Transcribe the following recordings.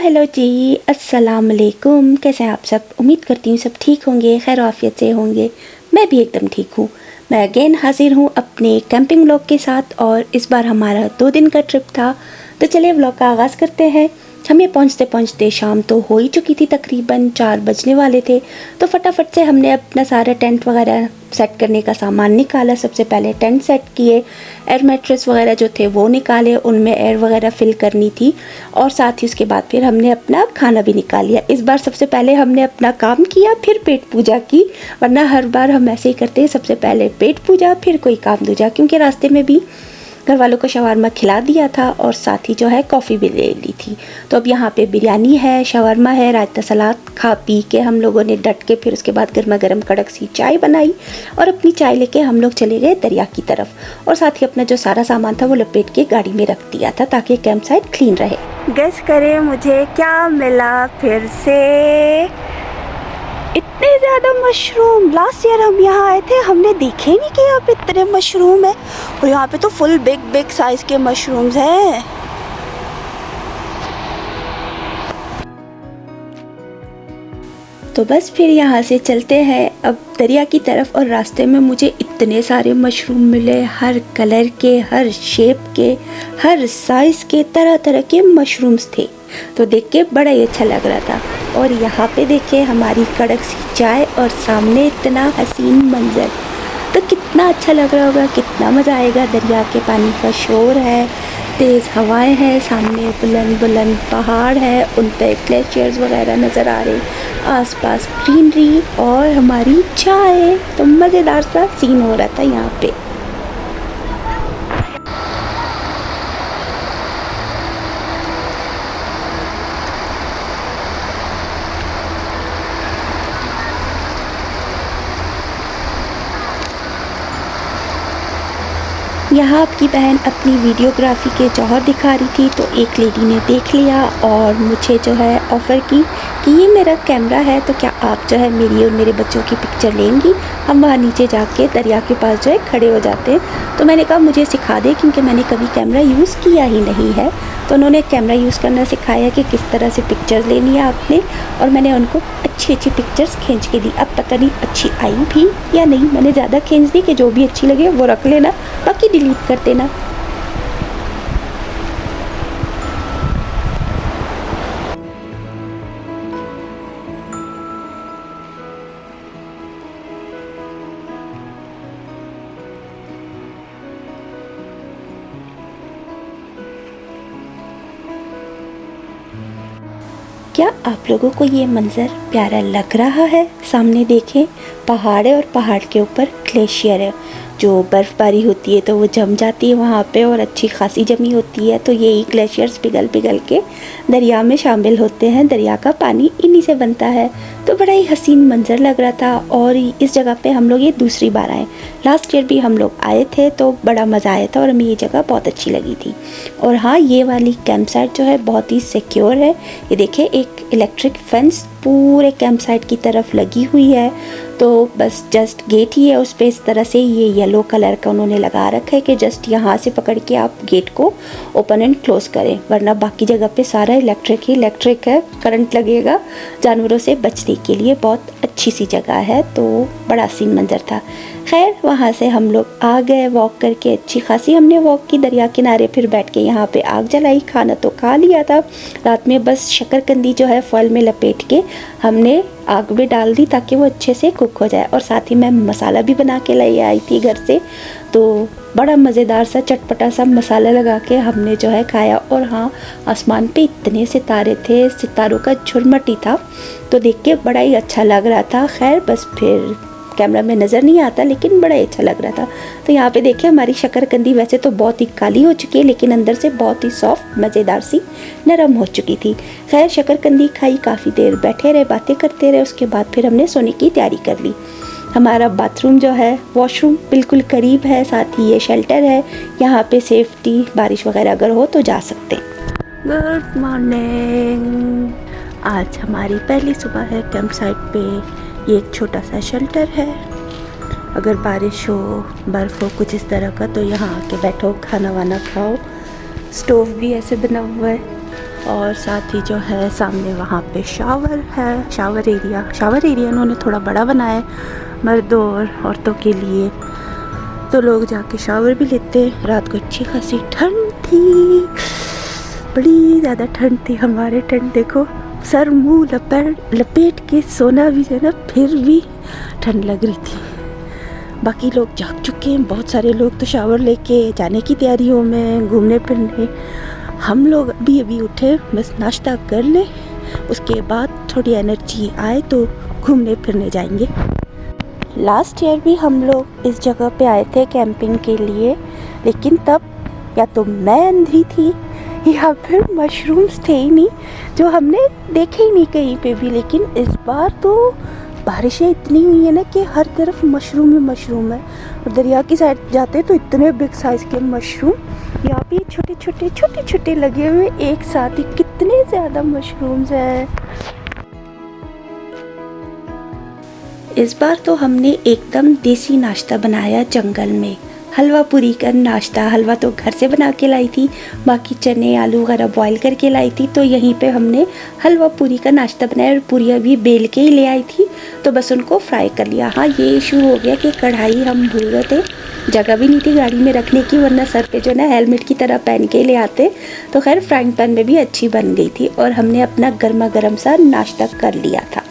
Hello जी, अस्सलाम वालेकुम। कैसे हैं आप सब? उम्मीद करती हूँ सब ठीक होंगे, खैर आफियत से होंगे। मैं भी एकदम ठीक हूँ। मैं अगेन हाजिर हूँ अपने कैंपिंग व्लॉग के साथ और इस बार हमारा 2 दिन का ट्रिप था। तो चलिए व्लॉग का आगाज़ करते हैं। हमें पहुँचते पहुँचते शाम तो हो ही चुकी थी, तकरीबन 4 बजने वाले थे। तो फटाफट से हमने अपना सारा टेंट वगैरह सेट करने का सामान निकाला। सबसे पहले टेंट सेट किए, एयर मैट्रेस वगैरह जो थे वो निकाले, उनमें एयर वगैरह फिल करनी थी और साथ ही उसके बाद फिर हमने अपना खाना भी निकाल लिया। इस बार सबसे पहले हमने अपना काम किया, फिर पेट पूजा की, वरना हर बार हम ऐसे ही करते हैं, सबसे पहले पेट पूजा फिर कोई काम दूजा। क्योंकि रास्ते में भी घर वालों को शवारमा खिला दिया था और साथ ही जो है कॉफ़ी भी ले ली थी। तो अब यहाँ पे बिरयानी है, शवारमा है, रायता सलाद खा पी के हम लोगों ने डट के फिर उसके बाद गर्मा गर्म कड़क सी चाय बनाई और अपनी चाय लेके हम लोग चले गए दरिया की तरफ। और साथ ही अपना जो सारा सामान था वो लपेट के गाड़ी में रख दिया था ताकि कैंप साइट क्लीन रहे। गेस करें मुझे क्या मिला फिर से? इतने ज़्यादा मशरूम। लास्ट ईयर हम यहाँ आए थे, हमने देखे नहीं कि यहाँ पे इतने मशरूम है और यहाँ पे तो फुल बिग बिग साइज के मशरूम्स हैं। तो बस फिर यहाँ से चलते हैं अब दरिया की तरफ। और रास्ते में मुझे इतने सारे मशरूम मिले, हर कलर के, हर शेप के, हर साइज़ के, तरह तरह के मशरूम्स थे। तो देख के बड़ा ही अच्छा लग रहा था। और यहाँ पे देखे हमारी कड़क सी चाय और सामने इतना हसीन मंजर। तो कितना अच्छा लग रहा होगा, कितना मज़ा आएगा। दरिया के पानी का शोर है, तेज़ हवाएं हैं, सामने बुलंद बुलंद पहाड़ है, उन पे ग्लेशियर्स वगैरह नज़र आ रहे, आसपास ग्रीनरी और हमारी चाय। तो मज़ेदार सा सीन हो रहा था यहाँ पे। यहाँ आपकी बहन अपनी वीडियोग्राफी के जौहर दिखा रही थी तो एक लेडी ने देख लिया और मुझे जो है ऑफ़र की कि ये मेरा कैमरा है, तो क्या आप जो है मेरी और मेरे बच्चों की पिक्चर लेंगी? हम वहाँ नीचे जाके दरिया के पास जो है खड़े हो जाते हैं। तो मैंने कहा मुझे सिखा दे, क्योंकि मैंने कभी कैमरा यूज़ किया ही नहीं है। तो उन्होंने कैमरा यूज़ करना सिखाया कि किस तरह से पिक्चर्स लेनी है आपने, और मैंने उनको अच्छी अच्छी पिक्चर्स खींच के दी। अब पता नहीं अच्छी आई भी या नहीं, मैंने ज़्यादा खींच दी कि जो भी अच्छी लगे वो रख लेना, बाकी डिलीट कर देना। क्या आप लोगों को ये मंज़र प्यारा लग रहा है? सामने देखें पहाड़ है और पहाड़ के ऊपर ग्लेशियर है। जो बर्फ़बारी होती है तो वो जम जाती है वहाँ पे और अच्छी खासी जमी होती है। तो यही ग्लेशियर्स पिघल पिघल के दरिया में शामिल होते हैं, दरिया का पानी इन्हीं से बनता है। तो बड़ा ही हसीन मंज़र लग रहा था। और इस जगह पे हम लोग ये दूसरी बार आए। लास्ट ईयर भी हम लोग आए थे तो बड़ा मज़ा आया था और हमें ये जगह बहुत अच्छी लगी थी। और हाँ, ये वाली कैंप साइट जो है बहुत ही सिक्योर है। ये देखिए एक इलेक्ट्रिक फेंस पूरे कैंप साइट की तरफ लगी हुई है। तो बस जस्ट गेट ही है, उस पर इस तरह से ये येलो कलर का उन्होंने लगा रखा है कि जस्ट यहाँ से पकड़ के आप गेट को ओपन एंड क्लोज़ करें, वरना बाकी जगह पे सारा इलेक्ट्रिक ही इलेक्ट्रिक है, करंट लगेगा। जानवरों से बचने के लिए बहुत अच्छी सी जगह है। तो बड़ा सीन मंजर था। खैर वहाँ से हम लोग आ गए वॉक करके, अच्छी खासी हमने वॉक की दरिया किनारे, फिर बैठ के यहाँ पे आग जलाई। खाना तो खा लिया था रात में, बस शकरकंदी जो है फॉइल में लपेट के हमने आग में डाल दी ताकि वो अच्छे से कुक हो जाए। और साथ ही मैं मसाला भी बना के ले आई थी घर से। तो बड़ा मज़ेदार सा चटपटा सा मसाला लगा के हमने जो है खाया। और हाँ, आसमान पे इतने सितारे थे, सितारों का झुरमटी था, तो देख के बड़ा ही अच्छा लग रहा था। खैर बस फिर कैमरा में नज़र नहीं आता, लेकिन बड़ा ही अच्छा लग रहा था। तो यहाँ पे देखिए हमारी शकरकंदी वैसे तो बहुत ही काली हो चुकी है, लेकिन अंदर से बहुत ही सॉफ्ट मज़ेदार सी नरम हो चुकी थी। खैर शकरकंदी खाई, काफ़ी देर बैठे रहे, बातें करते रहे। उसके बाद फिर हमने सोने की तैयारी कर ली। हमारा बाथरूम जो है, वॉशरूम बिल्कुल करीब है, साथ ही ये शेल्टर है। यहाँ पे सेफ्टी, बारिश वगैरह अगर हो तो जा सकते हैं। Good morning. आज हमारी पहली सुबह है कैंप साइट पे। ये एक छोटा सा शेल्टर है, अगर बारिश हो, बर्फ़ हो, कुछ इस तरह का, तो यहाँ आके बैठो, खाना वाना खाओ। स्टोव भी ऐसे बना हुआ है और साथ ही जो है सामने वहाँ पे शावर है, शावर एरिया उन्होंने थोड़ा बड़ा बनाया है मर्दों और औरतों के लिए, तो लोग जाके शावर भी लेते हैं। रात को अच्छी खासी ठंड थी, बड़ी ज़्यादा ठंड थी। हमारे ठंड देखो, सर मुंह लपेट के सोना भी है ना, फिर भी ठंड लग रही थी। बाकी लोग जाग चुके हैं, बहुत सारे लोग तो शावर लेके जाने की तैयारियों में, घूमने फिरने। हम लोग अभी उठे, बस नाश्ता कर ले, उसके बाद थोड़ी एनर्जी आए तो घूमने फिरने जाएंगे। लास्ट ईयर भी हम लोग इस जगह पे आए थे कैंपिंग के लिए, लेकिन तब या तो मैं अंधी थी या फिर मशरूम्स थे ही नहीं, जो हमने देखे ही नहीं कहीं पे भी। लेकिन इस बार तो बारिशें इतनी हुई है ना कि हर तरफ मशरूम ही मशरूम है। और दरिया की साइड जाते तो इतने बिग साइज़ के मशरूम, यहाँ पे छोटे छोटे लगे हुए एक साथ ही, कितने ज़्यादा मशरूम्स हैं। इस बार तो हमने एकदम देसी नाश्ता बनाया जंगल में, हलवा पूरी का नाश्ता। हलवा तो घर से बना के लाई थी, बाकी चने आलू वगैरह बॉईल करके लाई थी, तो यहीं पे हमने हलवा पूरी का नाश्ता बनाया। और पूरियाँ भी बेल के ही ले आई थी, तो बस उनको फ्राई कर लिया। हाँ, ये इशू हो गया कि कढ़ाई हम भूल गए थे, जगह भी नहीं थी गाड़ी में रखने की, वरना सर पे जो ना हेलमेट की तरह पहन के ले आते तो खैर फ्राइंग पैन में भी अच्छी बन गई थी। और हमने अपना गर्मा गर्म सा नाश्ता कर लिया था।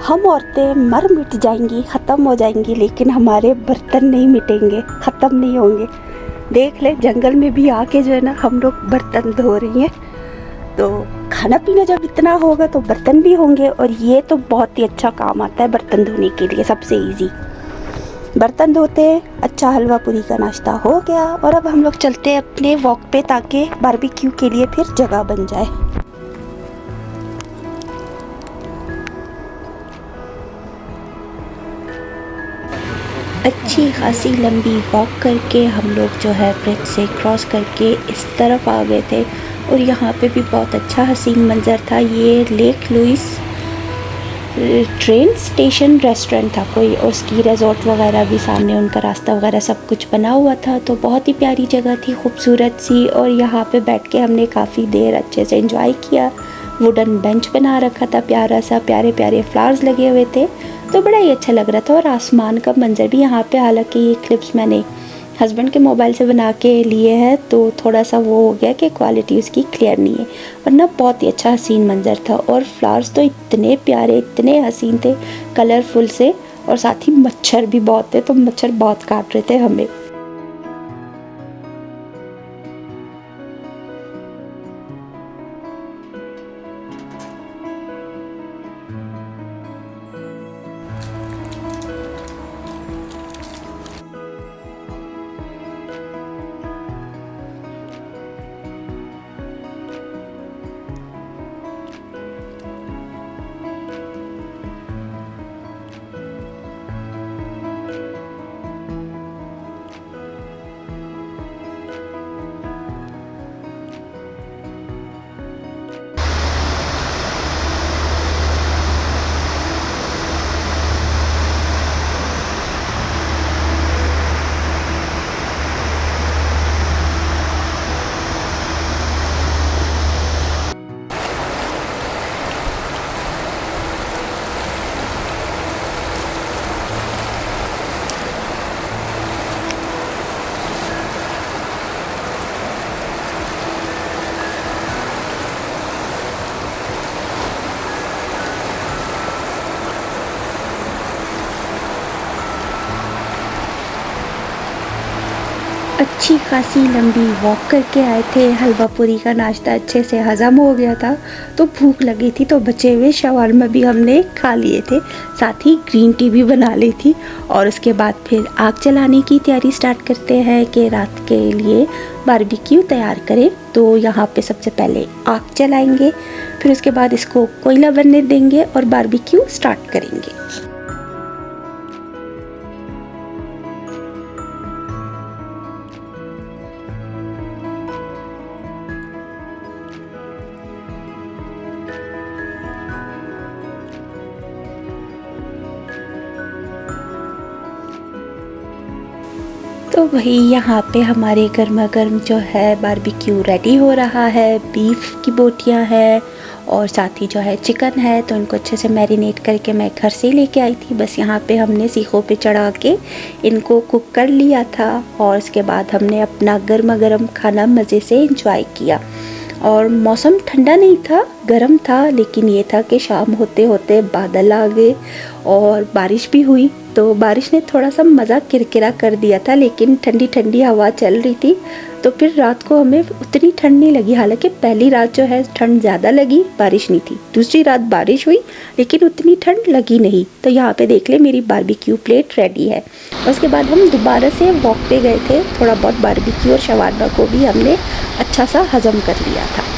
हम औरतें मर मिट जाएंगी, ख़त्म हो जाएंगी, लेकिन हमारे बर्तन नहीं मिटेंगे, ख़त्म नहीं होंगे। देख ले, जंगल में भी आके जो है ना हम लोग बर्तन धो रही हैं, तो खाना पीना जब इतना होगा तो बर्तन भी होंगे। और ये तो बहुत ही अच्छा काम आता है बर्तन धोने के लिए, सबसे इजी। बर्तन धोते, अच्छा हलवा पूरी का नाश्ता हो गया, और अब हम लोग चलते हैं अपने वॉक पे, ताकि बारबेक्यू के लिए फिर जगह बन जाए। अच्छी खासी लंबी वॉक करके हम लोग जो है ब्रिज से क्रॉस करके इस तरफ आ गए थे। और यहाँ पे भी बहुत अच्छा हसीन मंज़र था। ये lake Louise train station restaurant था कोई, और उसकी रिजॉर्ट वगैरह भी सामने, उनका रास्ता वगैरह सब कुछ बना हुआ था। तो बहुत ही प्यारी जगह थी, खूबसूरत सी। और यहाँ पे बैठ के हमने काफ़ी देर अच्छे से एंजॉय किया। वुडन बेंच बना रखा था प्यारा सा, प्यारे प्यारे फ्लावर्स लगे हुए थे, तो बड़ा ही अच्छा लग रहा था। और आसमान का मंजर भी यहाँ पे, हालांकि ये क्लिप्स मैंने हस्बैंड के मोबाइल से बना के लिए हैं, तो थोड़ा सा वो हो गया कि क्वालिटी उसकी क्लियर नहीं है, वरना बहुत ही अच्छा हसीन मंजर था। और फ्लावर्स तो इतने प्यारे, इतने हसीन थे, कलरफुल से। और साथ ही मच्छर भी बहुत थे, तो मच्छर बहुत काट रहे थे हमें। अच्छी खासी लंबी वॉक करके आए थे, हलवा पूरी का नाश्ता अच्छे से हज़म हो गया था, तो भूख लगी थी, तो बचे हुए शवारमा भी हमने खा लिए थे, साथ ही ग्रीन टी भी बना ली थी। और उसके बाद फिर आग जलाने की तैयारी स्टार्ट करते हैं कि रात के लिए बारबेक्यू तैयार करें। तो यहाँ पे सबसे पहले आग जलाएंगे, फिर उसके बाद इसको कोयला बनने देंगे और बारबेक्यू स्टार्ट करेंगे। तो वही यहाँ पे हमारे गर्मा गर्म जो है बारबेक्यू रेडी हो रहा है। बीफ की बोटियाँ हैं और साथ ही जो है चिकन है, तो इनको अच्छे से मैरिनेट करके मैं घर से लेके आई थी। बस यहाँ पे हमने सीखों पे चढ़ा के इनको कुक कर लिया था और उसके बाद हमने अपना गर्मा गर्म खाना मज़े से एंजॉय किया। और मौसम ठंडा नहीं था, गर्म था, लेकिन ये था कि शाम होते होते बादल आ गए और बारिश भी हुई। तो बारिश ने थोड़ा सा मज़ा किरकिरा कर दिया था, लेकिन ठंडी ठंडी हवा चल रही थी, तो फिर रात को हमें उतनी ठंड नहीं लगी। हालांकि पहली रात जो है ठंड ज़्यादा लगी, बारिश नहीं थी। दूसरी रात बारिश हुई लेकिन उतनी ठंड लगी नहीं। तो यहाँ पे देख ले मेरी बारबेक्यू प्लेट रेडी है। उसके बाद हम दोबारा से वॉक पे गए थे। थोड़ा बहुत बारबेक्यू और शवारमा को भी हमने अच्छा सा हज़म कर लिया था।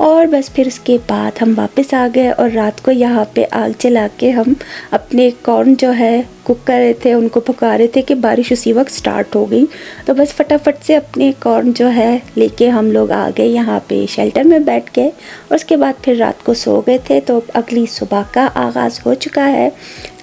और बस फिर उसके बाद हम वापस आ गए और रात को यहाँ पे आग जला के हम अपने कॉर्न जो है कुक कर रहे थे, उनको पका रहे थे कि बारिश उसी वक्त स्टार्ट हो गई। तो बस फटाफट से अपने कॉर्न जो है लेके हम लोग आ गए यहाँ पे शेल्टर में बैठ गए और उसके बाद फिर रात को सो गए थे। तो अगली सुबह का आगाज़ हो चुका है।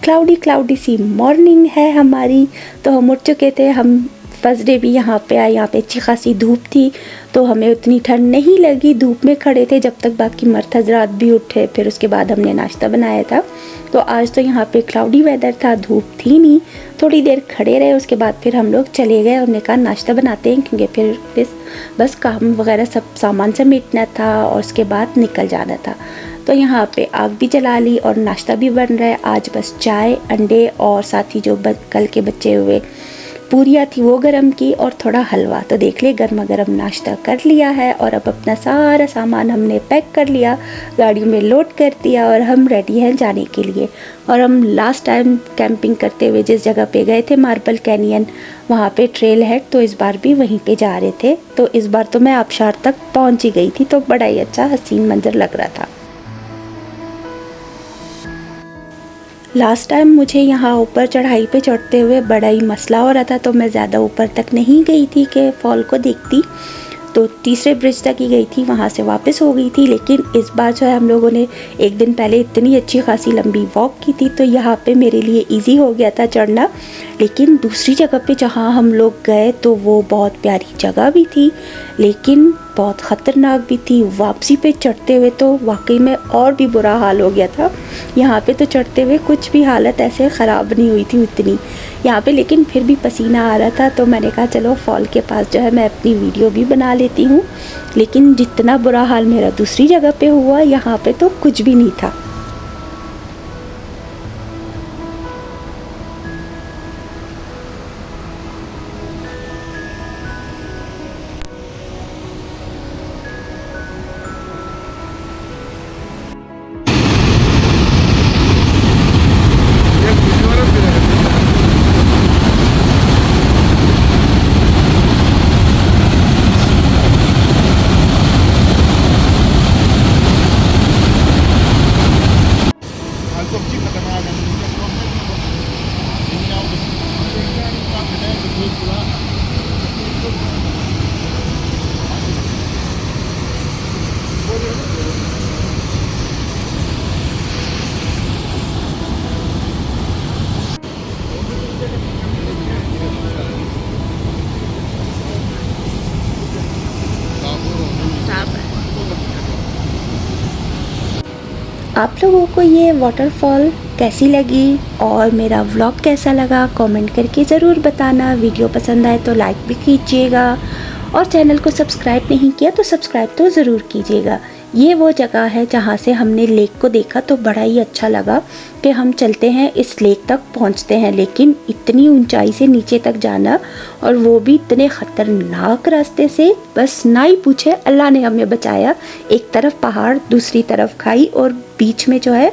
क्लाउडी सी मॉर्निंग है हमारी। तो हम उठ चुके थे। हम फर्स्ट डे भी यहाँ पे आए। यहाँ पे अच्छी खासी धूप थी तो हमें उतनी ठंड नहीं लगी। धूप में खड़े थे जब तक बाकी मर्द हजरात भी उठे। फिर उसके बाद हमने नाश्ता बनाया था। तो आज तो यहाँ पे क्लाउडी वेदर था, धूप थी नहीं। थोड़ी देर खड़े रहे, उसके बाद फिर हम लोग चले गए। हमने कहा नाश्ता बनाते हैं, क्योंकि फिर बस काम वगैरह सब सामान समेटना था और उसके बाद निकल जाना था। तो यहाँ पे आग भी जला ली और नाश्ता भी बन रहा है। आज बस चाय, अंडे और साथ ही जो कल के बचे हुए पूरियाँ थी वो गरम की और थोड़ा हलवा। तो देख ले गर्मा गर्म नाश्ता कर लिया है और अब अपना सारा सामान हमने पैक कर लिया, गाड़ी में लोड कर दिया और हम रेडी हैं जाने के लिए। और हम लास्ट टाइम कैंपिंग करते हुए जिस जगह पे गए थे मार्बल कैनियन, वहाँ पे ट्रेल है, तो इस बार भी वहीं पे जा रहे थे। तो इस बार तो मैं आबशार तक पहुँच ही गई थी, तो बड़ा ही अच्छा हसीन मंजर लग रहा था। लास्ट टाइम मुझे यहाँ ऊपर चढ़ाई पे चढ़ते हुए बड़ा ही मसला हो रहा था, तो मैं ज़्यादा ऊपर तक नहीं गई थी कि फॉल को देखती। तो तीसरे ब्रिज तक ही गई थी, वहाँ से वापस हो गई थी। लेकिन इस बार जो है हम लोगों ने एक दिन पहले इतनी अच्छी खासी लंबी वॉक की थी, तो यहाँ पे मेरे लिए इजी हो गया था चढ़ना। लेकिन दूसरी जगह पे जहाँ हम लोग गए तो वो बहुत प्यारी जगह भी थी, लेकिन बहुत ख़तरनाक भी थी। वापसी पे चढ़ते हुए तो वाकई में और भी बुरा हाल हो गया था। यहाँ पे तो चढ़ते हुए कुछ भी हालत ऐसे ख़राब नहीं हुई थी उतनी यहाँ पे, लेकिन फिर भी पसीना आ रहा था। तो मैंने कहा चलो फॉल के पास जो है मैं अपनी वीडियो भी बना लेती हूँ। लेकिन जितना बुरा हाल मेरा दूसरी जगह पे हुआ, यहाँ पे तो कुछ भी नहीं था। आप लोगों को ये वाटरफॉल कैसी लगी और मेरा व्लॉग कैसा लगा कमेंट करके ज़रूर बताना। वीडियो पसंद आए तो लाइक भी कीजिएगा और चैनल को सब्सक्राइब नहीं किया तो सब्सक्राइब तो ज़रूर कीजिएगा। ये वो जगह है जहाँ से हमने लेक को देखा, तो बड़ा ही अच्छा लगा कि हम चलते हैं इस लेक तक पहुँचते हैं, लेकिन इतनी ऊंचाई से नीचे तक जाना और वो भी इतने ख़तरनाक रास्ते से, बस ना ही पूछे। अल्लाह ने हमें बचाया। एक तरफ पहाड़, दूसरी तरफ खाई और बीच में जो है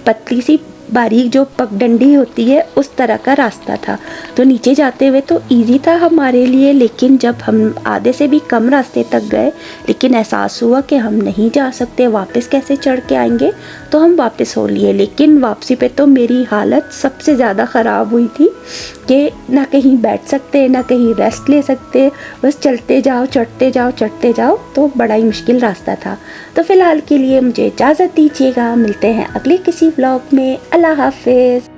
पतली सी बारीक जो पगडंडी होती है उस तरह का रास्ता था। तो नीचे जाते हुए तो इजी था हमारे लिए, लेकिन जब हम आधे से भी कम रास्ते तक गए लेकिन एहसास हुआ कि हम नहीं जा सकते, वापस कैसे चढ़ के आएंगे, तो हम वापस हो लिए। लेकिन वापसी पे तो मेरी हालत सबसे ज़्यादा ख़राब हुई थी कि ना कहीं बैठ सकते ना कहीं रेस्ट ले सकते, बस चलते जाओ चढ़ते जाओ चढ़ते जाओ। तो बड़ा ही मुश्किल रास्ता था। तो फ़िलहाल के लिए मुझे इजाज़त दीजिएगा, मिलते हैं अगले किसी व्लॉग में। अल्लाह हाफिज़।